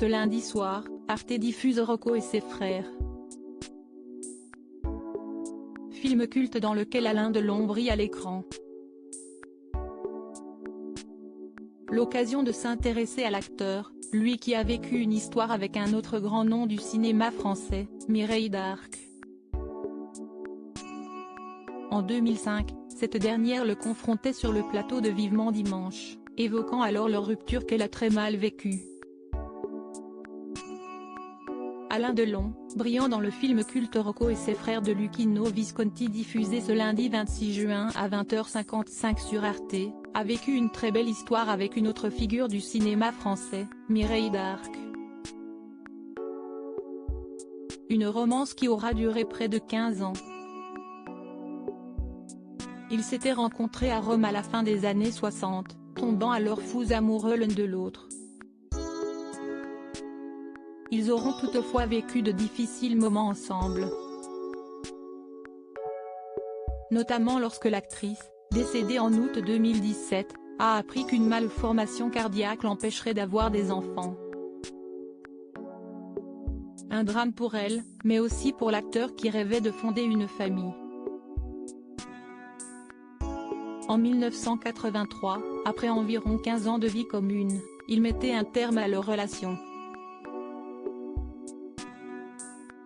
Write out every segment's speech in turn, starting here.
Ce lundi soir, Arte diffuse Rocco et ses frères. Film culte dans lequel Alain Delon brille à l'écran. L'occasion de s'intéresser à l'acteur, lui qui a vécu une histoire avec un autre grand nom du cinéma français, Mireille d'Arc. En 2005, cette dernière le confrontait sur le plateau de Vivement Dimanche, évoquant alors leur rupture qu'elle a très mal vécue. Alain Delon, brillant dans le film culte Rocco et ses frères de Luchino Visconti diffusé ce lundi 26 juin à 20h55 sur Arte, a vécu une très belle histoire avec une autre figure du cinéma français, Mireille d'Arc. Une romance qui aura duré près de 15 ans. Ils s'étaient rencontrés à Rome à la fin des années 60, tombant alors fous amoureux l'un de l'autre. Ils auront toutefois vécu de difficiles moments ensemble. Notamment lorsque l'actrice, décédée en août 2017, a appris qu'une malformation cardiaque l'empêcherait d'avoir des enfants. Un drame pour elle, mais aussi pour l'acteur qui rêvait de fonder une famille. En 1983, après environ 15 ans de vie commune, ils mettaient un terme à leur relation.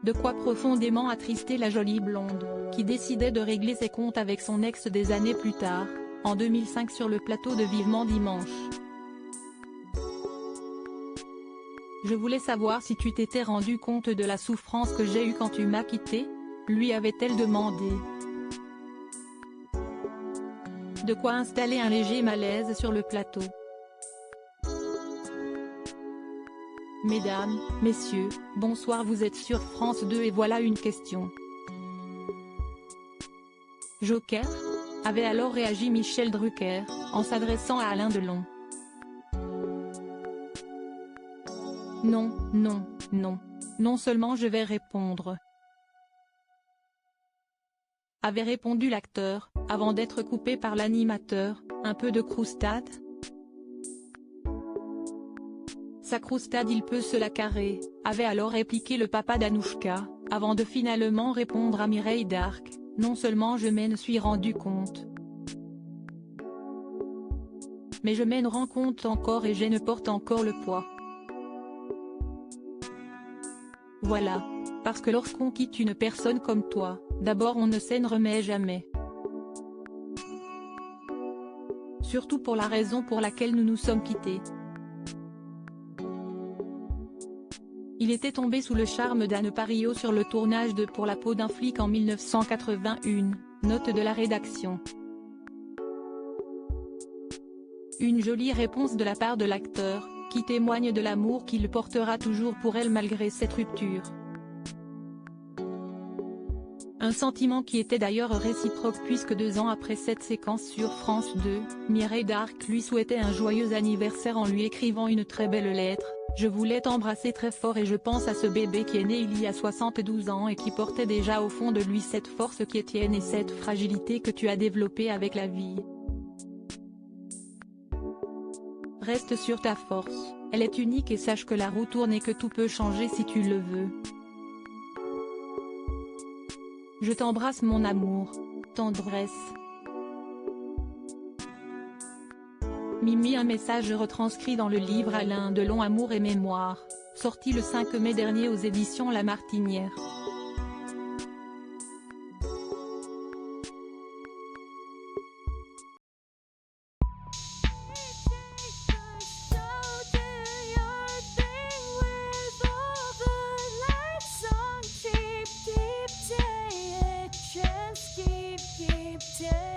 De quoi profondément attrister la jolie blonde, qui décidait de régler ses comptes avec son ex des années plus tard, en 2005 sur le plateau de Vivement Dimanche. Je voulais savoir si tu t'étais rendu compte de la souffrance que j'ai eue quand tu m'as quitté, lui avait-elle demandé. De quoi installer un léger malaise sur le plateau. Mesdames, messieurs, bonsoir, vous êtes sur France 2 et voilà une question. Joker ? Avait alors réagi Michel Drucker, en s'adressant à Alain Delon. Non, non, non. Non seulement je vais répondre. Avait répondu l'acteur, avant d'être coupé par l'animateur, un peu de croustade ? Sa croustade il peut se la carrer, avait alors répliqué le papa d'Anouchka, avant de finalement répondre à Mireille d'Arc, non seulement je m'en suis rendu compte. Mais je m'en rends compte encore et je ne porte encore le poids. Voilà. Parce que lorsqu'on quitte une personne comme toi, d'abord on ne s'en remet jamais. Surtout pour la raison pour laquelle nous nous sommes quittés. Il était tombé sous le charme d'Anne Parillo sur le tournage de Pour la peau d'un flic en 1981, note de la rédaction. Une jolie réponse de la part de l'acteur, qui témoigne de l'amour qu'il portera toujours pour elle malgré cette rupture. Un sentiment qui était d'ailleurs réciproque puisque 2 ans après cette séquence sur France 2, Mireille d'Arc lui souhaitait un joyeux anniversaire en lui écrivant une très belle lettre. Je voulais t'embrasser très fort et je pense à ce bébé qui est né il y a 72 ans et qui portait déjà au fond de lui cette force qui est tienne et cette fragilité que tu as développée avec la vie. Reste sur ta force, elle est unique et sache que la roue tourne et que tout peut changer si tu le veux. Je t'embrasse mon amour, tendresse. Mimi, un message retranscrit dans le livre Alain Delon Amour et Mémoire, sorti le 5 mai dernier aux éditions La Martinière. Yeah.